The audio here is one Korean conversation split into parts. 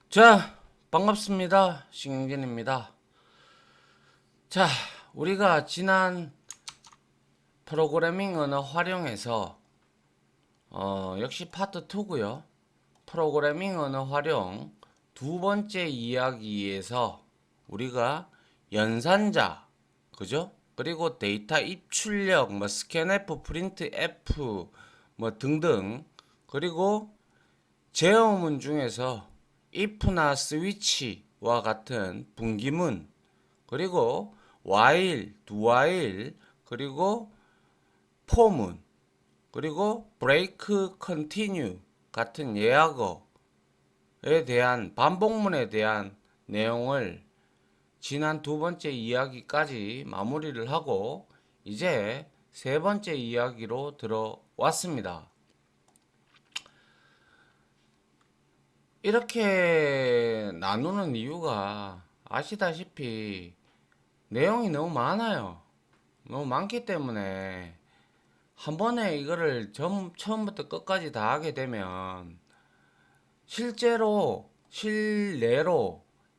자, 반갑습니다. 신경진입니다. 자, 우리가 지난 프로그래밍 언어 활용에서 역시 파트 2고요. 프로그래밍 언어 활용 두 번째 이야기에서 우리가 연산자, 그죠? 그리고 데이터 입출력, 뭐 스캔F, 프린트F, 뭐 등등, 그리고 제어문 중에서 if나 스위치와 같은 분기문, 그리고 while, do while, 그리고 for문, 그리고 break, continue 같은 예약어에 대한 반복문에 대한 내용을 지난 두 번째 이야기까지 마무리를 하고 이제 세 번째 이야기로 들어왔습니다. 이렇게 나누는 이유가 아시다시피 내용이 너무 많아요. 너무 많기 때문에 한 번에 이거를 처음부터 끝까지 다 하게 되면 실내로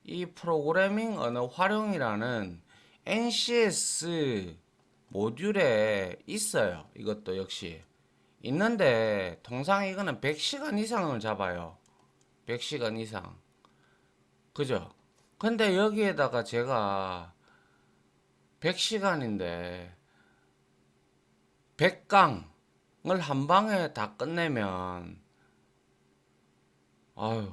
이 프로그래밍 언어 활용이라는 NCS 모듈에 있어요. 이것도 역시 있는데 통상 이거는 100시간 이상을 잡아요. 100시간 이상. 그죠? 근데 여기에다가 제가 100시간인데 100강을 한 방에 다 끝내면 아유,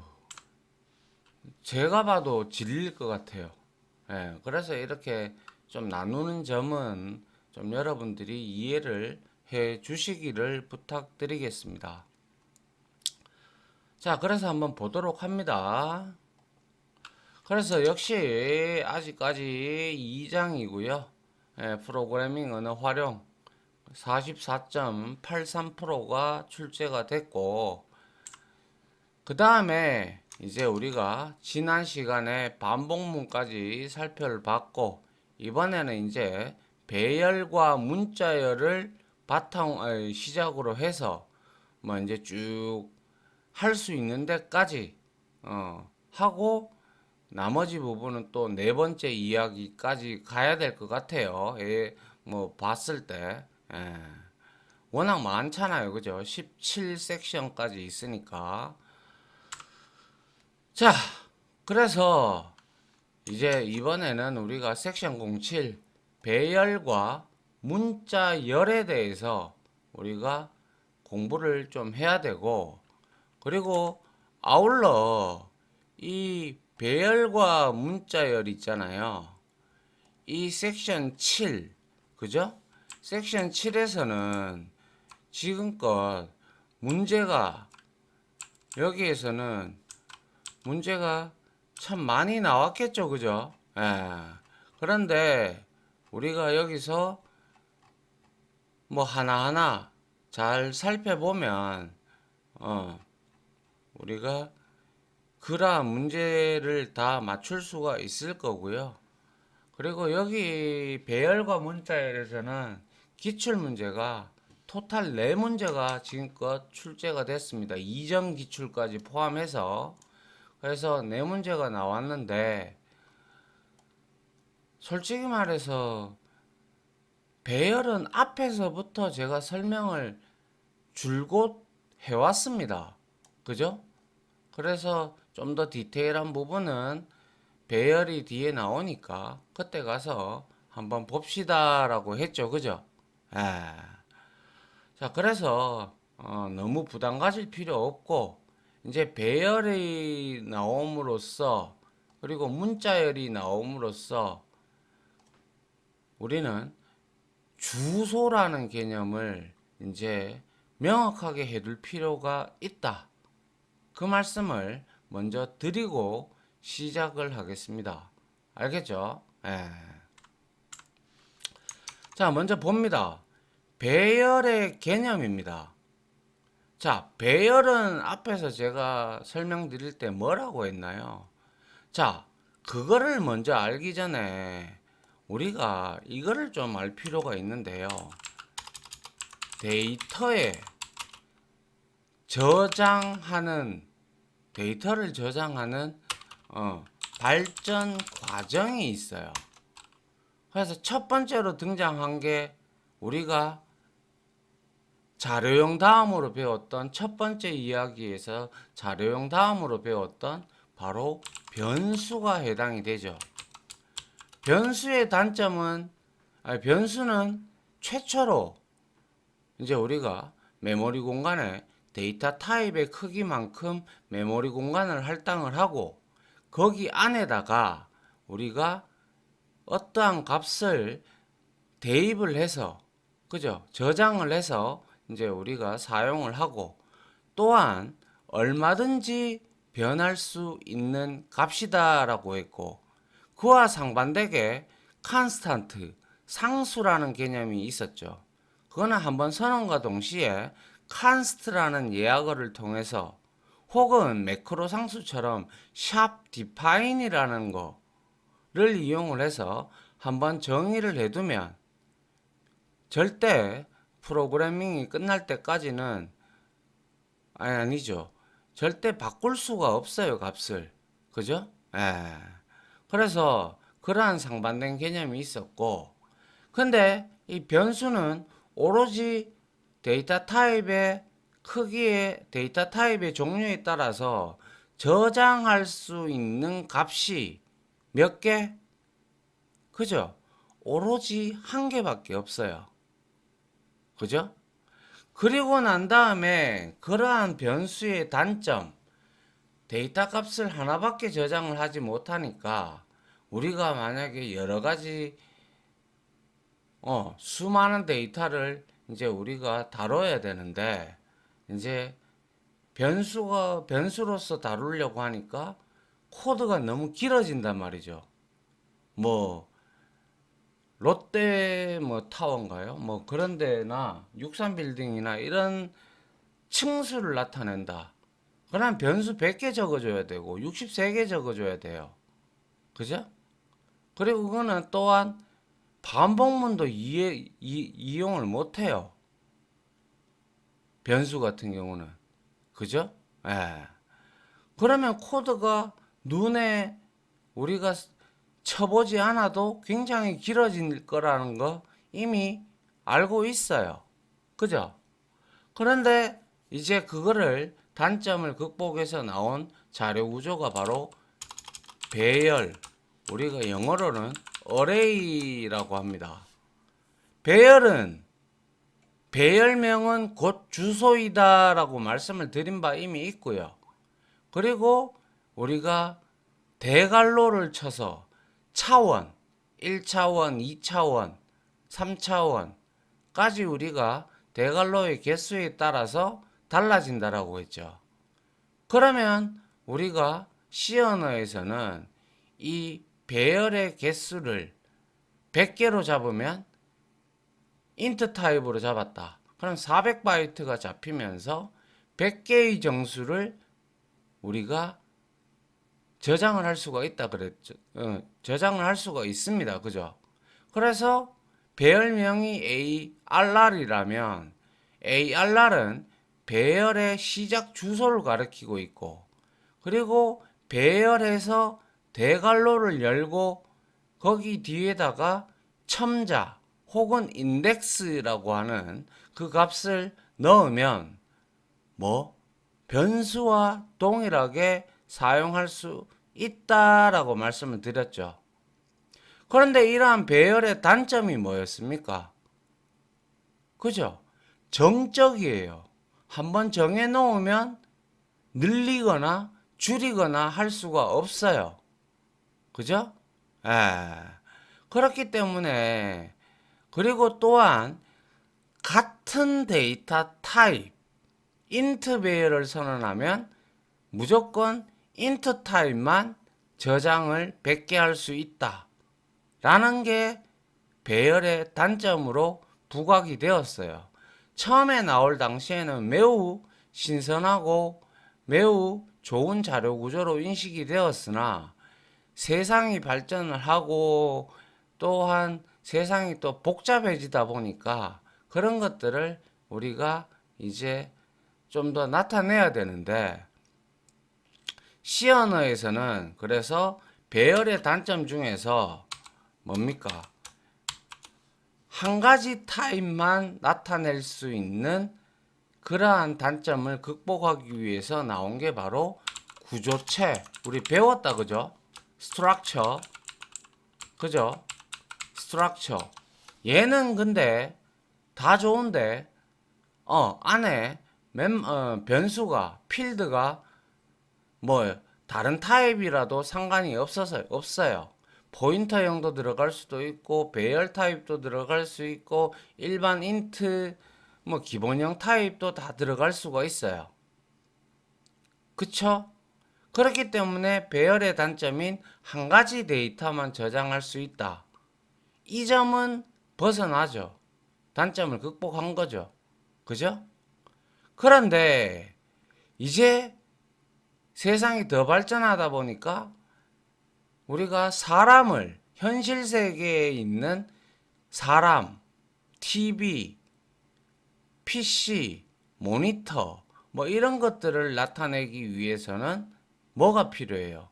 제가 봐도 질릴 것 같아요. 예, 그래서 이렇게 좀 나누는 점은 좀 여러분들이 이해를 해 주시기를 부탁드리겠습니다. 자, 그래서 한번 보도록 합니다. 그래서 역시 아직까지 2장이고요. 예, 프로그래밍 언어 활용 44.83%가 출제가 됐고, 그 다음에 이제 우리가 지난 시간에 반복문까지 살펴봤고, 이번에는 이제 배열과 문자열을 시작으로 해서 뭐 이제 쭉 할 수 있는 데까지 하고, 나머지 부분은 또 네 번째 이야기까지 가야 될 것 같아요. 예, 뭐 봤을 때. 예. 워낙 많잖아요. 그죠? 17 섹션까지 있으니까. 자, 그래서 이제 이번에는 우리가 섹션 07 배열과 문자열에 대해서 우리가 공부를 좀 해야 되고, 그리고 아울러 이 배열과 문자열 있잖아요. 이 섹션 7, 그죠? 섹션 7에서는 지금껏 문제가 여기에서는 문제가 참 많이 나왔겠죠, 그죠? 예. 그런데 우리가 여기서 뭐 하나하나 잘 살펴보면 우리가 그라 문제를 다 맞출 수가 있을 거고요. 그리고 여기 배열과 문자열에서는 기출 문제가 토탈 4문제가 지금껏 출제가 됐습니다. 이전 기출까지 포함해서. 그래서 4문제가 나왔는데 솔직히 말해서 배열은 앞에서부터 제가 설명을 줄곧 해왔습니다. 그죠? 그래서 좀 더 디테일한 부분은 배열이 뒤에 나오니까 그때 가서 한번 봅시다라고 했죠. 그죠? 에. 자, 그래서 너무 부담 가질 필요 없고 이제 배열이 나옴으로써 그리고 문자열이 나옴으로써 우리는 주소라는 개념을 이제 명확하게 해둘 필요가 있다. 그 말씀을 먼저 드리고 시작을 하겠습니다. 알겠죠? 예. 자, 먼저 봅니다. 배열의 개념입니다. 자, 배열은 앞에서 제가 설명드릴 때 뭐라고 했나요? 자, 그거를 먼저 알기 전에 우리가 이거를 좀 알 필요가 있는데요. 데이터에 저장하는 데이터를 저장하는 발전 과정이 있어요. 그래서 첫 번째로 등장한 게 우리가 자료용 다음으로 배웠던 첫 번째 이야기에서 자료용 다음으로 배웠던 바로 변수가 해당이 되죠. 변수의 단점은 변수는 최초로 이제 우리가 메모리 공간에 데이터 타입의 크기만큼 메모리 공간을 할당을 하고 거기 안에다가 우리가 어떠한 값을 대입을 해서 그죠? 저장을 해서 이제 우리가 사용을 하고 또한 얼마든지 변할 수 있는 값이다라고 했고 그와 상반되게 컨스탄트 상수라는 개념이 있었죠. 그거는 한번 선언과 동시에 const라는 예약어를 통해서 혹은 매크로 상수처럼 샵 define이라는 거를 이용을 해서 한번 정의를 해두면 절대 프로그래밍이 끝날 때까지는 아니죠. 절대 바꿀 수가 없어요, 값을. 그죠? 예. 그래서 그러한 상반된 개념이 있었고 근데 이 변수는 오로지 데이터 타입의 크기에 데이터 타입의 종류에 따라서 저장할 수 있는 값이 몇 개? 그죠? 오로지 한 개밖에 없어요. 그죠? 그리고 난 다음에 그러한 변수의 단점, 데이터 값을 하나밖에 저장을 하지 못하니까 우리가 만약에 여러 가지 수많은 데이터를 이제 우리가 다뤄야 되는데 이제 변수로서 다루려고 하니까 코드가 너무 길어진단 말이죠. 뭐 롯데 뭐 타워인가요? 뭐 그런 데나 63빌딩이나 이런 층수를 나타낸다. 그럼 변수 100개 적어줘야 되고 63개 적어줘야 돼요. 그죠? 그리고 그거는 또한 반복문도 이용을 못해요. 변수 같은 경우는. 그죠? 예. 그러면 코드가 눈에 우리가 쳐보지 않아도 굉장히 길어질 거라는 거 이미 알고 있어요. 그죠? 그런데 이제 그거를 단점을 극복해서 나온 자료 구조가 바로 배열, 우리가 영어로는 어레이라고 합니다. 배열명은 곧 주소이다라고 말씀을 드린 바 이미 있고요. 그리고 우리가 대괄호를 쳐서 차원, 1차원, 2차원, 3차원까지 우리가 대괄호의 개수에 따라서 달라진다라고 했죠. 그러면 우리가 C 언어에서는 이 배열의 개수를 100개로 잡으면 인트 타입으로 잡았다. 그럼 400바이트가 잡히면서 100개의 정수를 우리가 저장을 할 수가 있다 그랬죠. 저장을 할 수가 있습니다. 그죠? 그래서 배열명이 ARR이라면 ARR은 배열의 시작 주소를 가리키고 있고 그리고 배열에서 대괄호를 열고 거기 뒤에다가 첨자 혹은 인덱스라고 하는 그 값을 넣으면 뭐 변수와 동일하게 사용할 수 있다라고 말씀을 드렸죠. 그런데 이러한 배열의 단점이 뭐였습니까? 그죠? 정적이에요. 한번 정해 놓으면 늘리거나 줄이거나 할 수가 없어요. 그죠? 그렇기 때문에 그리고 또한 같은 데이터 타입 int 배열을 선언하면 무조건 int 타입만 저장을 100개 할 수 있다 라는 게 배열의 단점으로 부각이 되었어요. 처음에 나올 당시에는 매우 신선하고 매우 좋은 자료 구조로 인식이 되었으나 세상이 발전을 하고 또한 세상이 또 복잡해지다 보니까 그런 것들을 우리가 이제 좀 더 나타내야 되는데 C 언어에서는 그래서 배열의 단점 중에서 뭡니까? 한 가지 타입만 나타낼 수 있는 그러한 단점을 극복하기 위해서 나온 게 바로 구조체. 우리 배웠다, 그죠? 스트럭처. 그죠? 스트럭처. 얘는 근데 다 좋은데 안에 변수가 필드가 뭐 다른 타입이라도 상관이 없어요. 포인터형도 들어갈 수도 있고 배열 타입도 들어갈 수 있고 일반 인트 뭐 기본형 타입도 다 들어갈 수가 있어요. 그쵸? 그렇기 때문에 배열의 단점인 한 가지 데이터만 저장할 수 있다. 이 점은 벗어나죠. 단점을 극복한 거죠. 그죠? 그런데 이제 세상이 더 발전하다 보니까 우리가 사람을 현실 세계에 있는 사람, TV, PC, 모니터 뭐 이런 것들을 나타내기 위해서는 뭐가 필요해요?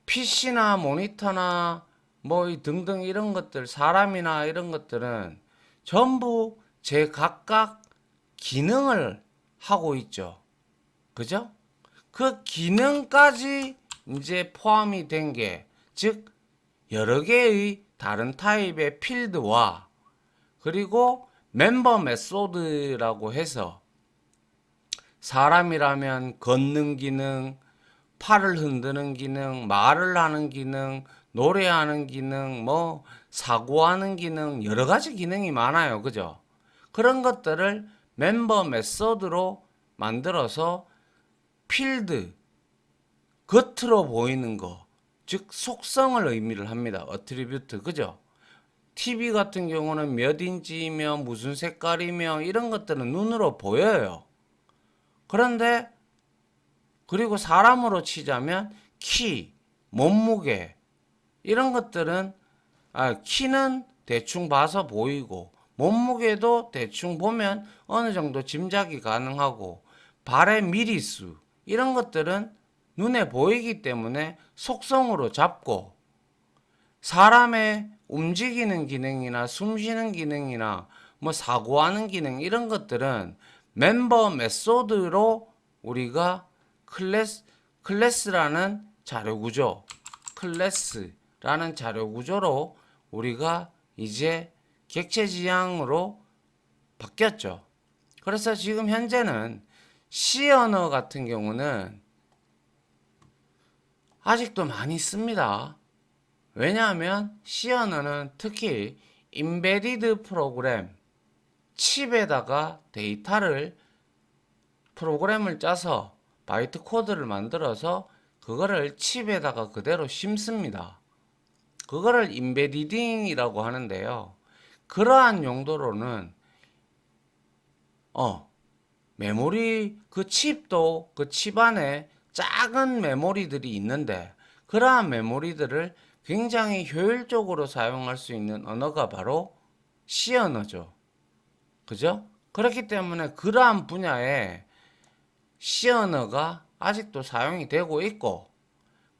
PC나 모니터나 뭐 등등 이런 것들, 사람이나 이런 것들은 전부 제각각 기능을 하고 있죠. 그죠? 그 기능까지 이제 포함이 된 게, 즉, 여러 개의 다른 타입의 필드와 그리고 멤버 메소드라고 해서 사람이라면 걷는 기능, 팔을 흔드는 기능, 말을 하는 기능, 노래하는 기능, 뭐 사고하는 기능, 여러 가지 기능이 많아요. 그죠? 그런 것들을 멤버 메소드로 만들어서 필드, 겉으로 보이는 거, 즉 속성을 의미를 합니다. 어트리뷰트, 그죠? TV 같은 경우는 몇 인치며 무슨 색깔이며 이런 것들은 눈으로 보여요. 그런데 그리고 사람으로 치자면 키, 몸무게 이런 것들은 키는 대충 봐서 보이고 몸무게도 대충 보면 어느 정도 짐작이 가능하고 발의 미리수 이런 것들은 눈에 보이기 때문에 속성으로 잡고 사람의 움직이는 기능이나 숨쉬는 기능이나 뭐 사고하는 기능 이런 것들은 멤버 메소드로 우리가 클래스라는 자료 구조, 클래스라는 자료 구조로 우리가 이제 객체 지향으로 바뀌었죠. 그래서 지금 현재는 C 언어 같은 경우는 아직도 많이 씁니다. 왜냐하면 C 언어는 특히 인베디드 프로그램, 칩에다가 프로그램을 짜서 바이트 코드를 만들어서 그거를 칩에다가 그대로 심습니다. 그거를 인베디딩이라고 하는데요. 그러한 용도로는 메모리 그 칩도 그 칩 안에 작은 메모리들이 있는데 그러한 메모리들을 굉장히 효율적으로 사용할 수 있는 언어가 바로 C 언어죠. 그죠? 그렇기 때문에 그러한 분야에 C 언어가 아직도 사용이 되고 있고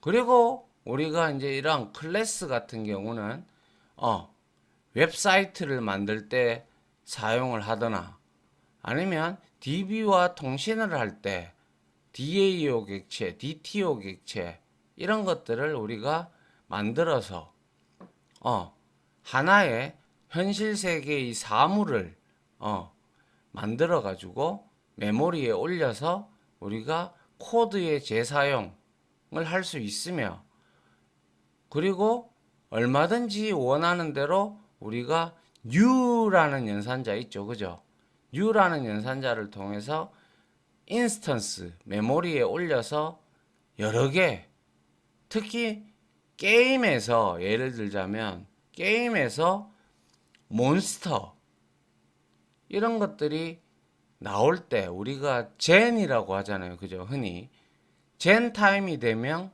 그리고 우리가 이제 이런 클래스 같은 경우는 웹사이트를 만들 때 사용을 하거나 아니면 DB와 통신을 할 때 DAO 객체, DTO 객체 이런 것들을 우리가 만들어서 하나의 현실 세계의 사물을 만들어 가지고 메모리에 올려서 우리가 코드의 재사용을 할 수 있으며 그리고 얼마든지 원하는 대로 우리가 U라는 연산자 있죠. 그죠? U라는 연산자를 통해서 인스턴스, 메모리에 올려서 여러 개, 특히 게임에서 예를 들자면 게임에서 몬스터 이런 것들이 나올 때 우리가 젠이라고 하잖아요. 그죠? 흔히 젠 타임이 되면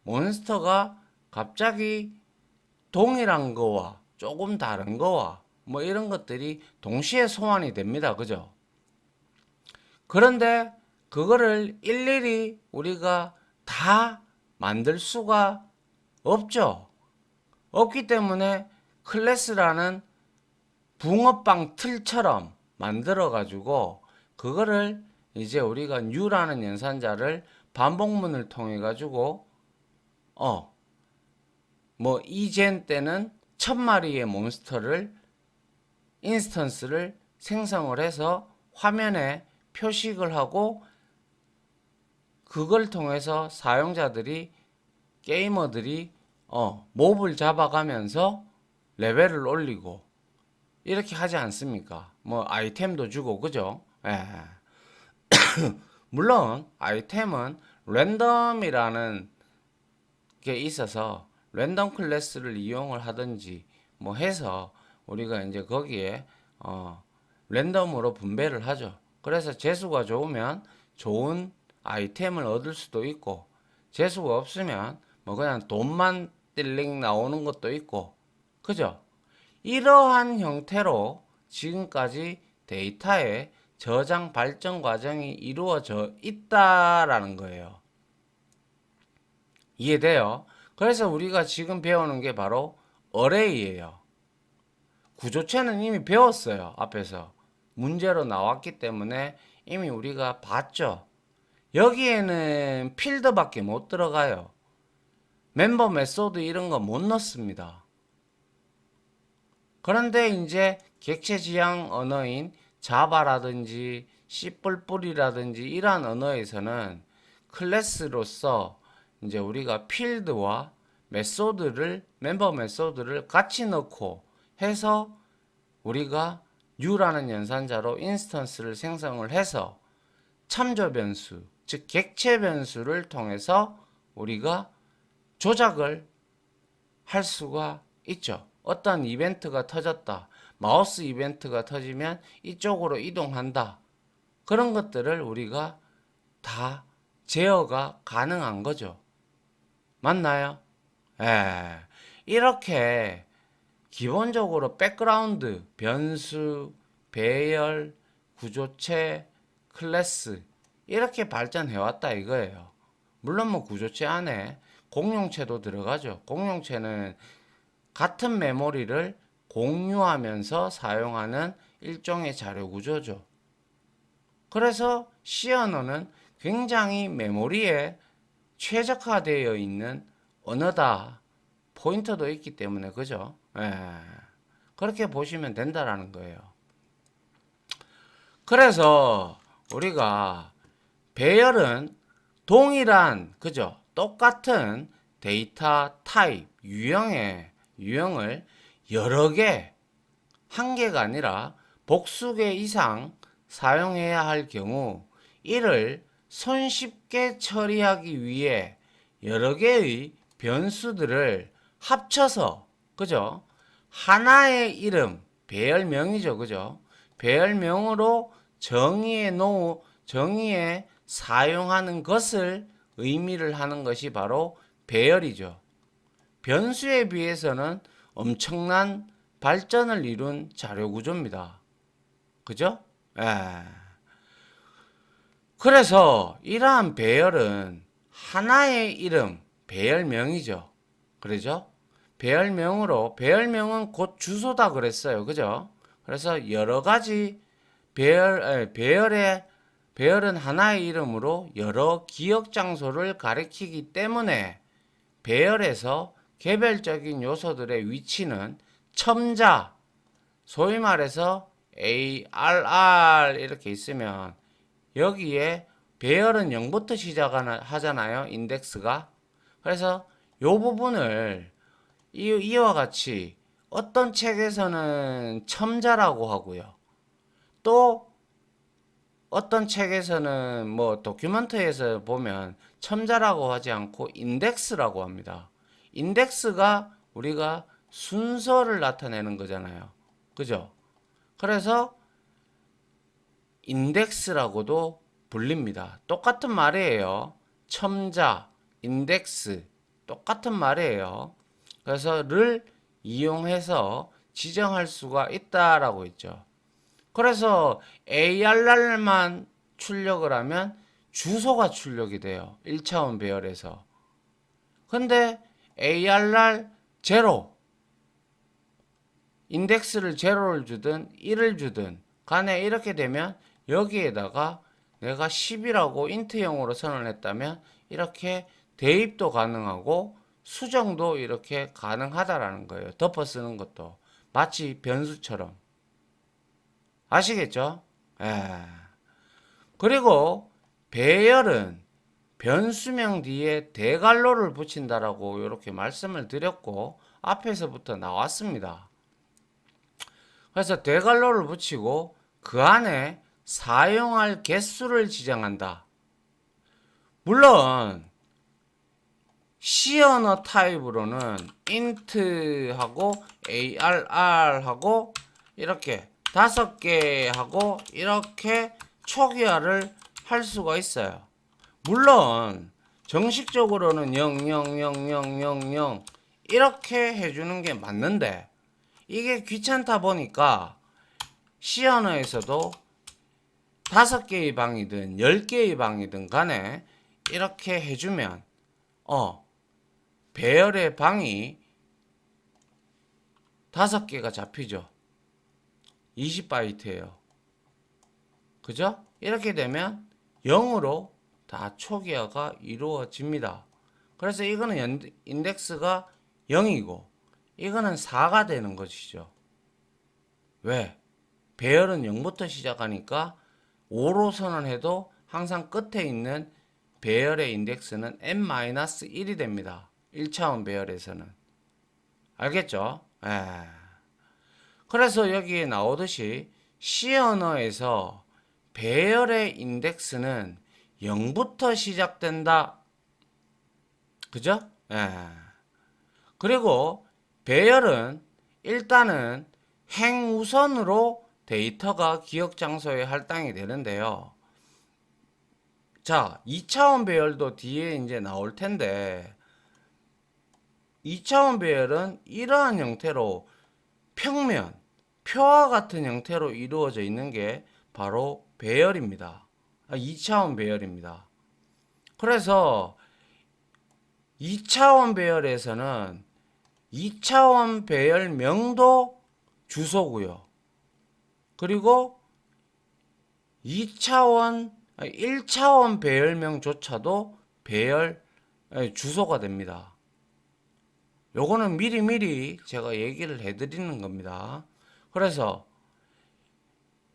몬스터가 갑자기 동일한 거와 조금 다른 거와 뭐 이런 것들이 동시에 소환이 됩니다. 그죠? 그런데 그거를 일일이 우리가 다 만들 수가 없죠. 없기 때문에 클래스라는 붕어빵 틀처럼 만들어 가지고 그거를 이제 우리가 U라는 연산자를 반복문을 통해 가지고 뭐 이젠 때는 1000마리의 몬스터를 인스턴스를 생성을 해서 화면에 표식을 하고 그걸 통해서 사용자들이 게이머들이 몹을 잡아가면서 레벨을 올리고 이렇게 하지 않습니까? 뭐 아이템도 주고 그죠? 예. 물론 아이템은 랜덤이라는 게 있어서 랜덤 클래스를 이용을 하든지 뭐 해서 우리가 이제 거기에 랜덤으로 분배를 하죠. 그래서 재수가 좋으면 좋은 아이템을 얻을 수도 있고 재수가 없으면 뭐 그냥 돈만 띨링 나오는 것도 있고 그죠? 이러한 형태로 지금까지 데이터의 저장 발전 과정이 이루어져 있다라는 거예요. 이해돼요? 그래서 우리가 지금 배우는 게 바로 어레이예요. 구조체는 이미 배웠어요. 앞에서 문제로 나왔기 때문에 이미 우리가 봤죠. 여기에는 필드밖에 못 들어가요. 멤버 메소드 이런 거 못 넣습니다. 그런데 이제 객체 지향 언어인 자바라든지 C++이라든지 이러한 언어에서는 클래스로서 이제 우리가 필드와 메소드를 멤버 메소드를 같이 넣고 해서 우리가 U라는 연산자로 인스턴스를 생성을 해서 참조 변수, 즉 객체 변수를 통해서 우리가 조작을 할 수가 있죠. 어떤 이벤트가 터졌다. 마우스 이벤트가 터지면 이쪽으로 이동한다. 그런 것들을 우리가 다 제어가 가능한 거죠. 맞나요? 예. 이렇게 기본적으로 백그라운드, 변수, 배열, 구조체, 클래스 이렇게 발전해 왔다 이거예요. 물론 뭐 구조체 안에 공용체도 들어가죠. 공용체는 같은 메모리를 공유하면서 사용하는 일종의 자료 구조죠. 그래서 C 언어는 굉장히 메모리에 최적화되어 있는 언어다. 포인터도 있기 때문에 그죠? 예. 그렇게 보시면 된다라는 거예요. 그래서 우리가 배열은 동일한 그죠? 똑같은 데이터 타입 유형을 여러 개, 한 개가 아니라 복수 개 이상 사용해야 할 경우 이를 손쉽게 처리하기 위해 여러 개의 변수들을 합쳐서 그죠? 하나의 이름 배열명이죠. 그죠? 배열명으로 정의에 사용하는 것을 의미를 하는 것이 바로 배열이죠. 변수에 비해서는 엄청난 발전을 이룬 자료 구조입니다. 그죠? 예. 그래서 이러한 배열은 하나의 이름, 배열명이죠. 그러죠? 배열명은 곧 주소다 그랬어요. 그죠? 그래서 여러 가지 배열은 하나의 이름으로 여러 기억 장소를 가리키기 때문에 배열에서 개별적인 요소들의 위치는 첨자, 소위 말해서 ARR 이렇게 있으면 여기에 배열은 0부터 시작하잖아요. 인덱스가. 그래서 이 부분을 이와 같이 어떤 책에서는 첨자라고 하고요. 또 어떤 책에서는 뭐 도큐멘터리에서 보면 첨자라고 하지 않고 인덱스라고 합니다. 인덱스가 우리가 순서를 나타내는 거잖아요. 그죠? 그래서 인덱스라고도 불립니다. 똑같은 말이에요. 첨자, 인덱스 똑같은 말이에요. 그래서 를 이용해서 지정할 수가 있다라고 했죠. 그래서 ARR만 출력을 하면 주소가 출력이 돼요. 1차원 배열에서. 근데 ARR 제로, 인덱스를 제로를 주든 1을 주든 간에 이렇게 되면 여기에다가 내가 10이라고 인트형으로 선언했다면 이렇게 대입도 가능하고 수정도 이렇게 가능하다라는 거예요. 덮어 쓰는 것도 마치 변수처럼. 아시겠죠? 예. 그리고 배열은 변수명 뒤에 대괄호를 붙인다라고 이렇게 말씀을 드렸고 앞에서부터 나왔습니다. 그래서 대괄호를 붙이고 그 안에 사용할 개수를 지정한다. 물론 C 언어 타입으로는 int하고 arr하고 이렇게 5개 하고 이렇게 초기화를 할 수가 있어요. 물론 정식적으로는 0000000 이렇게 해주는 게 맞는데 이게 귀찮다 보니까 C 언어에서도 5개의 방이든 10개의 방이든 간에 이렇게 해주면 배열의 방이 5개가 잡히죠. 20바이트예요. 그죠? 이렇게 되면 0으로 다 초기화가 이루어집니다. 그래서 이거는 인덱스가 0이고 이거는 4가 되는 것이죠. 왜? 배열은 0부터 시작하니까 5로 선언해도 항상 끝에 있는 배열의 인덱스는 n-1이 됩니다. 1차원 배열에서는. 알겠죠? 예. 그래서 여기에 나오듯이 C 언어에서 배열의 인덱스는 0부터 시작된다. 그죠? 예. 그리고 배열은 일단은 행우선으로 데이터가 기억 장소에 할당이 되는데요. 자, 2차원 배열도 뒤에 이제 나올 텐데 2차원 배열은 이러한 형태로 평면, 표와 같은 형태로 이루어져 있는 게 바로 배열입니다. 2차원 배열입니다. 그래서 2차원 배열에서는 2차원 배열명도 주소고요. 그리고 1차원 배열명조차도 배열 주소가 됩니다. 요거는 미리미리 제가 얘기를 해드리는 겁니다. 그래서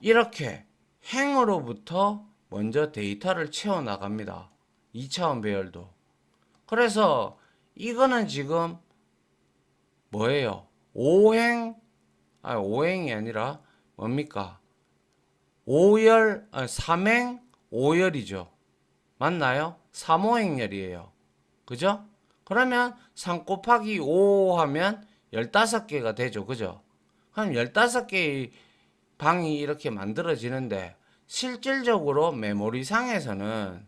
이렇게 행으로부터 먼저 데이터를 채워 나갑니다. 2차원 배열도. 그래서 이거는 지금 뭐예요? 5행이 아니라 뭡니까? 3행 5열이죠. 맞나요? 3호행열이에요. 그죠? 그러면 3 곱하기 5 하면 15개가 되죠. 그죠? 그럼 15개의 방이 이렇게 만들어지는데 실질적으로 메모리상에서는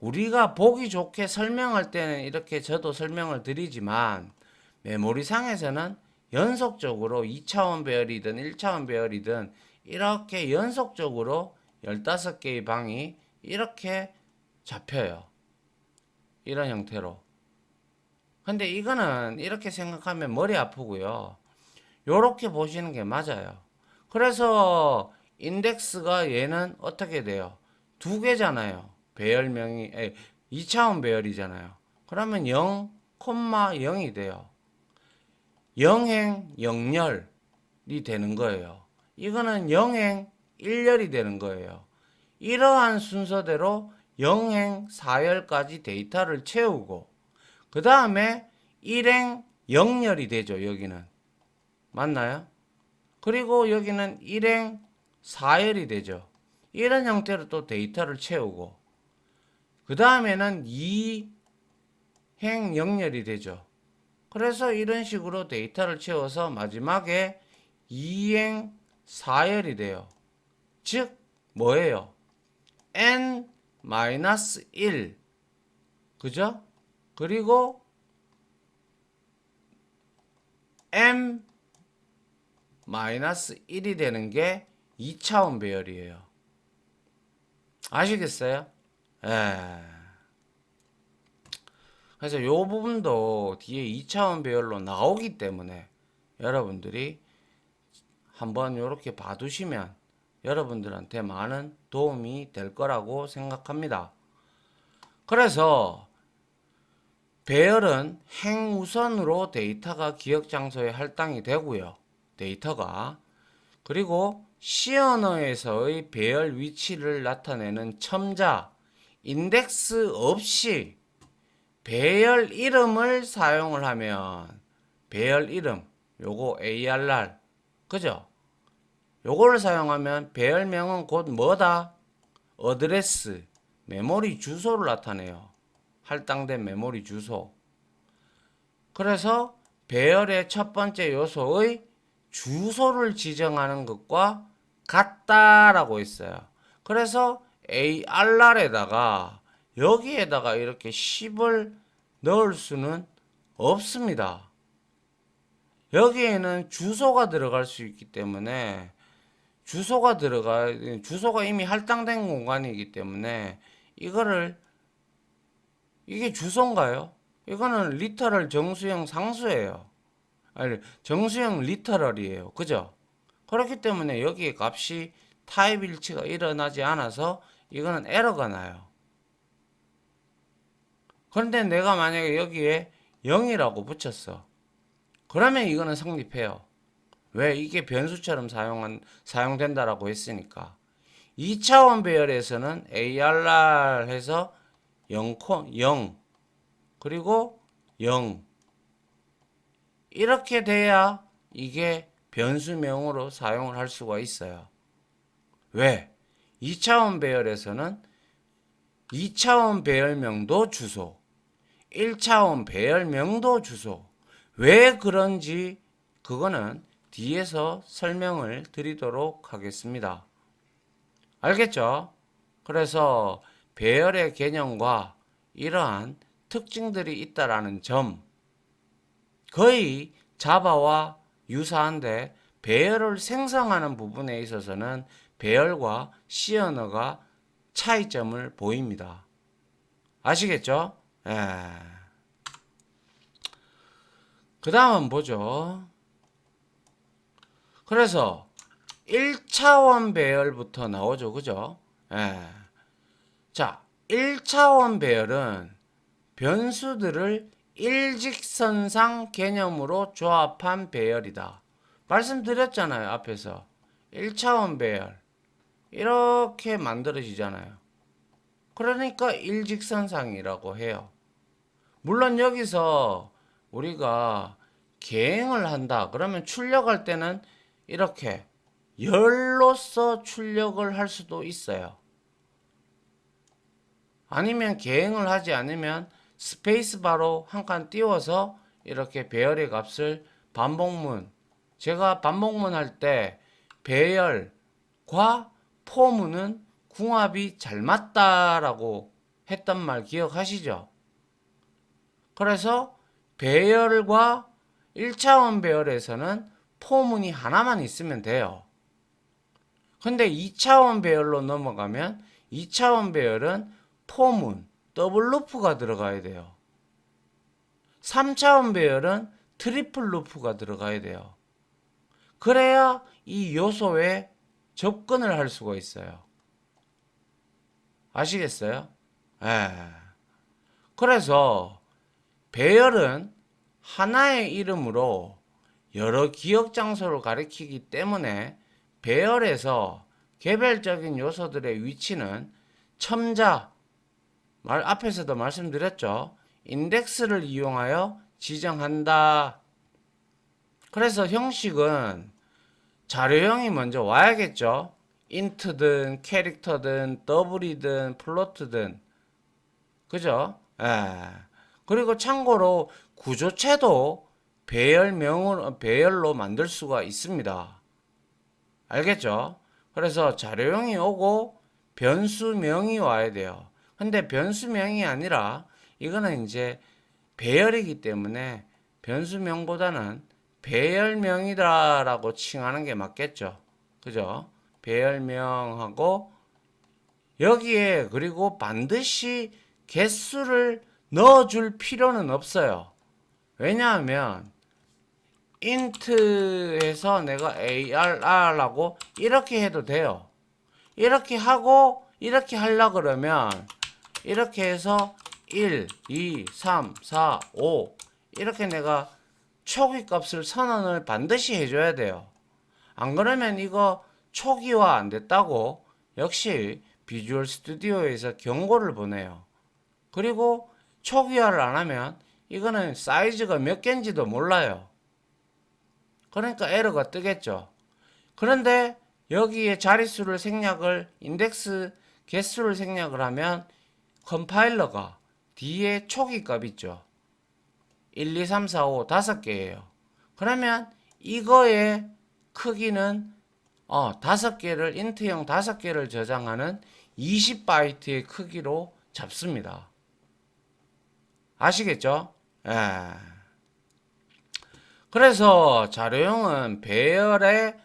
우리가 보기 좋게 설명할 때는 이렇게 저도 설명을 드리지만 메모리상에서는 연속적으로 2차원 배열이든 1차원 배열이든 이렇게 연속적으로 15개의 방이 이렇게 잡혀요. 이런 형태로. 근데 이거는 이렇게 생각하면 머리 아프고요. 요렇게 보시는 게 맞아요. 그래서 인덱스가 얘는 어떻게 돼요? 2개잖아요. 배열명이 2차원 배열이잖아요. 그러면 0, 0이 돼요. 0행 0열이 되는 거예요. 이거는 0행 1열이 되는 거예요. 이러한 순서대로 0행 4열까지 데이터를 채우고 그 다음에 1행 0열이 되죠. 여기는. 맞나요? 그리고 여기는 1행 4열이 되죠. 이런 형태로 또 데이터를 채우고 그 다음에는 2행 0열이 되죠. 그래서 이런 식으로 데이터를 채워서 마지막에 2행 4열이 돼요. 즉 뭐예요? n-1 그죠? 그리고 m-1이 되는 게 2차원 배열이에요. 아시겠어요? 예. 그래서 요 부분도 뒤에 2차원 배열로 나오기 때문에 여러분들이 한번 요렇게 봐두시면 여러분들한테 많은 도움이 될 거라고 생각합니다. 그래서 배열은 행우선으로 데이터가 기억 장소에 할당이 되고요. 데이터가. 그리고 C 언어에서의 배열 위치를 나타내는 첨자, 인덱스 없이 배열 이름을 사용을 하면 배열 이름, 요거 ARR, 그죠? 요거를 사용하면 배열명은 곧 뭐다? 어드레스, 메모리 주소를 나타내요. 할당된 메모리 주소. 그래서 배열의 첫 번째 요소의 주소를 지정하는 것과 같다라고 있어요. 그래서 ARR에다가 여기에다가 이렇게 10을 넣을 수는 없습니다. 여기에는 주소가 들어갈 수 있기 때문에 주소가 이미 할당된 공간이기 때문에 이게 주소인가요? 이거는 리터럴 정수형 상수예요. 아니, 정수형 리터럴이에요. 그죠? 그렇기 때문에 여기에 값이 타입 일치가 일어나지 않아서 이거는 에러가 나요. 그런데 내가 만약에 여기에 0이라고 붙였어. 그러면 이거는 성립해요. 왜? 이게 변수처럼 사용된다라고 했으니까. 2차원 배열에서는 ARR 해서 0, 0 그리고 0 이렇게 돼야 이게 변수명으로 사용을 할 수가 있어요. 왜? 2차원 배열에서는 2차원 배열명도 주소, 1차원 배열명도 주소. 왜 그런지 그거는 뒤에서 설명을 드리도록 하겠습니다. 알겠죠? 그래서 배열의 개념과 이러한 특징들이 있다라는 점, 거의 자바와 유사한데 배열을 생성하는 부분에 있어서는 배열과 C 언어가 차이점을 보입니다. 아시겠죠? 예. 그 다음은 보죠. 그래서 1차원 배열부터 나오죠. 그죠? 예. 자, 1차원 배열은 변수들을 일직선상 개념으로 조합한 배열이다. 말씀드렸잖아요. 앞에서 1차원 배열 이렇게 만들어지잖아요. 그러니까 일직선상이라고 해요. 물론 여기서 우리가 계행을 한다. 그러면 출력할 때는 이렇게 열로서 출력을 할 수도 있어요. 아니면 계행을 하지 않으면 스페이스바로 한 칸 띄워서 이렇게 배열의 값을 반복문, 제가 반복문 할 때 배열과 포문은 궁합이 잘 맞다라고 했던 말 기억하시죠? 그래서 배열과 1차원 배열에서는 포문이 하나만 있으면 돼요. 근데 2차원 배열로 넘어가면 2차원 배열은 포문, 더블 루프가 들어가야 돼요. 3차원 배열은 트리플 루프가 들어가야 돼요. 그래야 이 요소에 접근을 할 수가 있어요. 아시겠어요? 예. 그래서 배열은 하나의 이름으로 여러 기억 장소를 가리키기 때문에 배열에서 개별적인 요소들의 위치는 첨자, 앞에서도 말씀드렸죠. 인덱스를 이용하여 지정한다. 그래서 형식은 자료형이 먼저 와야겠죠. 인트든 캐릭터든 더블이든 플로트든 그죠? 예. 그리고 참고로 구조체도 배열로 만들 수가 있습니다. 알겠죠? 그래서 자료형이 오고 변수명이 와야 돼요. 근데 변수명이 아니라 이거는 이제 배열이기 때문에 변수명보다는 배열명이다라고 칭하는 게 맞겠죠. 그죠? 배열명하고 여기에 그리고 반드시 개수를 넣어줄 필요는 없어요. 왜냐하면 int에서 내가 arr라고 이렇게 해도 돼요. 이렇게 하고 이렇게 하려 그러면 이렇게 해서 1, 2, 3, 4, 5 이렇게 내가 초기 값을 선언을 반드시 해줘야 돼요. 안 그러면 이거 초기화 안 됐다고 역시 비주얼 스튜디오에서 경고를 보내요. 그리고 초기화를 안 하면 이거는 사이즈가 몇 개인지도 몰라요. 그러니까 에러가 뜨겠죠. 그런데 여기에 자릿수를 생략을 인덱스 개수를 생략을 하면 컴파일러가 뒤에 초기 값 있죠. 1, 2, 3, 4, 5 5개예요. 그러면 이거의 크기는 5개를 인트형 5개를 저장하는 20바이트의 크기로 잡습니다. 아시겠죠? 예. 그래서 자료형은 배열에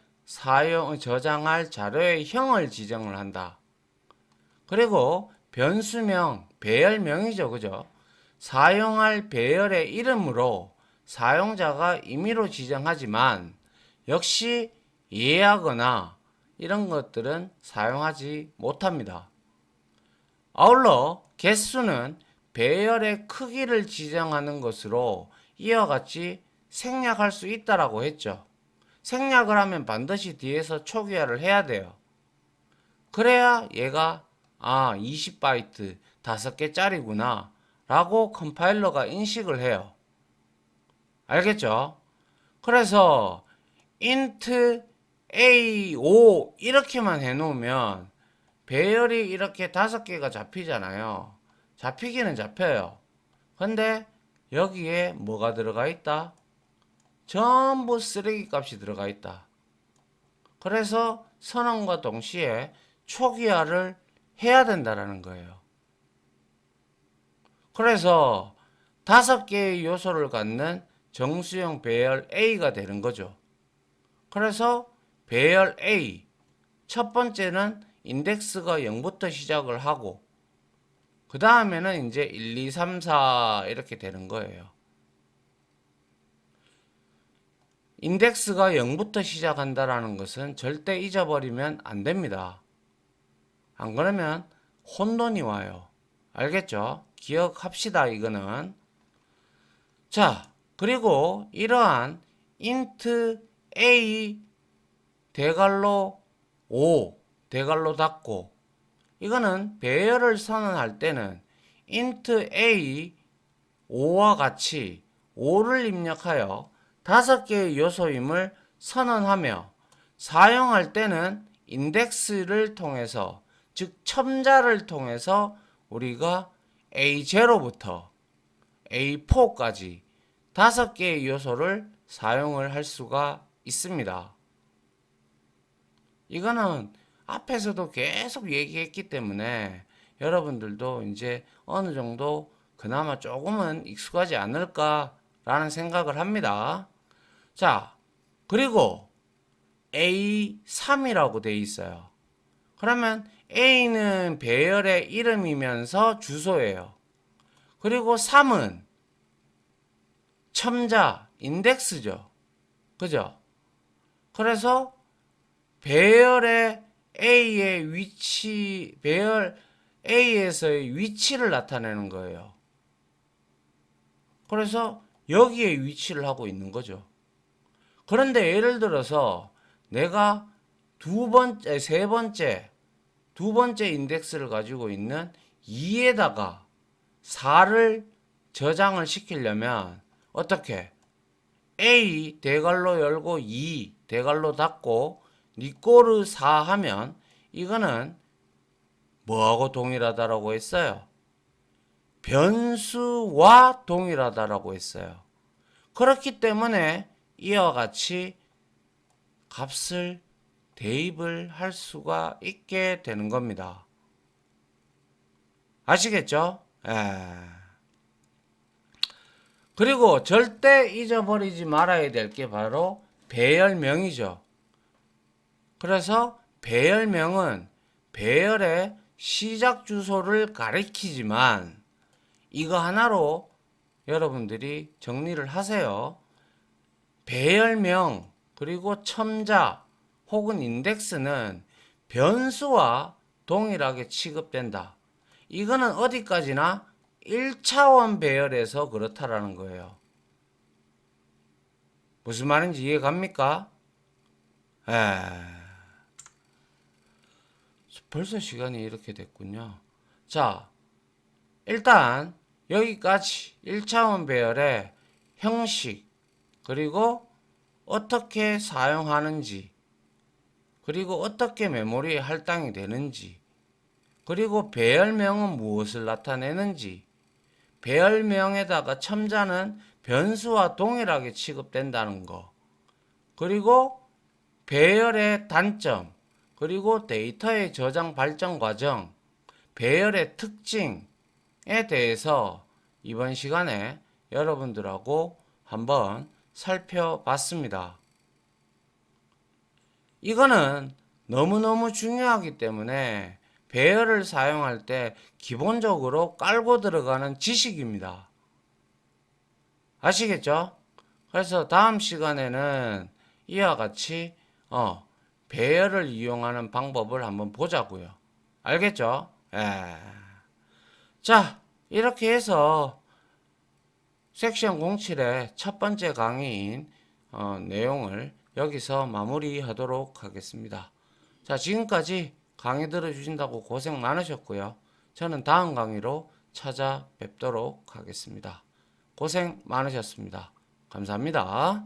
저장할 자료의 형을 지정을 한다. 그리고 변수명, 배열명이죠. 그죠? 사용할 배열의 이름으로 사용자가 임의로 지정하지만 역시 이해하거나 이런 것들은 사용하지 못합니다. 아울러 개수는 배열의 크기를 지정하는 것으로 이와 같이 생략할 수 있다라고 했죠. 생략을 하면 반드시 뒤에서 초기화를 해야 돼요. 그래야 얘가 20바이트 5개짜리구나 라고 컴파일러가 인식을 해요. 알겠죠? 그래서 int a5 이렇게만 해놓으면 배열이 이렇게 5개가 잡히잖아요. 잡히기는 잡혀요. 근데 여기에 뭐가 들어가 있다? 전부 쓰레기 값이 들어가 있다. 그래서 선언과 동시에 초기화를 해야 된다라는 거예요. 그래서 5개의 요소를 갖는 정수형 배열 A가 되는 거죠. 그래서 배열 A 첫 번째는 인덱스가 0부터 시작을 하고 그 다음에는 이제 1, 2, 3, 4 이렇게 되는 거예요. 인덱스가 0부터 시작한다라는 것은 절대 잊어버리면 안 됩니다. 안 그러면 혼돈이 와요. 알겠죠? 기억합시다, 이거는. 자, 그리고 이러한 int a 대괄호 5 대괄호 닫고 이거는 배열을 선언할 때는 int a 5와 같이 5를 입력하여 5개의 요소임을 선언하며 사용할 때는 인덱스를 통해서 즉 첨자를 통해서 우리가 A0부터 A4까지 5개의 요소를 사용을 할 수가 있습니다. 이거는 앞에서도 계속 얘기했기 때문에 여러분들도 이제 어느 정도 그나마 조금은 익숙하지 않을까라는 생각을 합니다. 자, 그리고 A3이라고 되어 있어요. 그러면 A는 배열의 이름이면서 주소예요. 그리고 3은 첨자, 인덱스죠. 그죠? 그래서 배열의 A의 위치, 배열 A에서의 위치를 나타내는 거예요. 그래서 여기에 위치를 하고 있는 거죠. 그런데 예를 들어서 내가 세 번째 인덱스를 가지고 있는 2에다가 4를 저장을 시키려면 어떻게? A 대괄호 열고 2 대괄호 닫고 니꼬르 4 하면 이거는 뭐하고 동일하다라고 했어요? 변수와 동일하다라고 했어요. 그렇기 때문에 이와 같이 값을 대입을 할 수가 있게 되는 겁니다. 아시겠죠? 그리고 절대 잊어버리지 말아야 될 게 바로 배열명이죠. 그래서 배열명은 배열의 시작 주소를 가리키지만 이거 하나로 여러분들이 정리를 하세요. 배열명 그리고 첨자 혹은 인덱스는 변수와 동일하게 취급된다. 이거는 어디까지나 1차원 배열에서 그렇다라는 거예요. 무슨 말인지 이해 갑니까? 벌써 시간이 이렇게 됐군요. 자, 일단 여기까지 1차원 배열의 형식, 그리고 어떻게 사용하는지, 그리고 어떻게 메모리에 할당이 되는지, 그리고 배열명은 무엇을 나타내는지, 배열명에다가 첨자는 변수와 동일하게 취급된다는 거, 그리고 배열의 단점, 그리고 데이터의 저장 발전 과정, 배열의 특징에 대해서 이번 시간에 여러분들하고 한번 살펴봤습니다. 이거는 너무너무 중요하기 때문에 배열을 사용할 때 기본적으로 깔고 들어가는 지식입니다. 아시겠죠? 그래서 다음 시간에는 이와 같이 배열을 이용하는 방법을 한번 보자고요. 알겠죠? 예. 자, 이렇게 해서 섹션 07의 첫 번째 강의인 내용을 여기서 마무리하도록 하겠습니다. 자, 지금까지 강의 들어주신다고 고생 많으셨고요. 저는 다음 강의로 찾아뵙도록 하겠습니다. 고생 많으셨습니다. 감사합니다.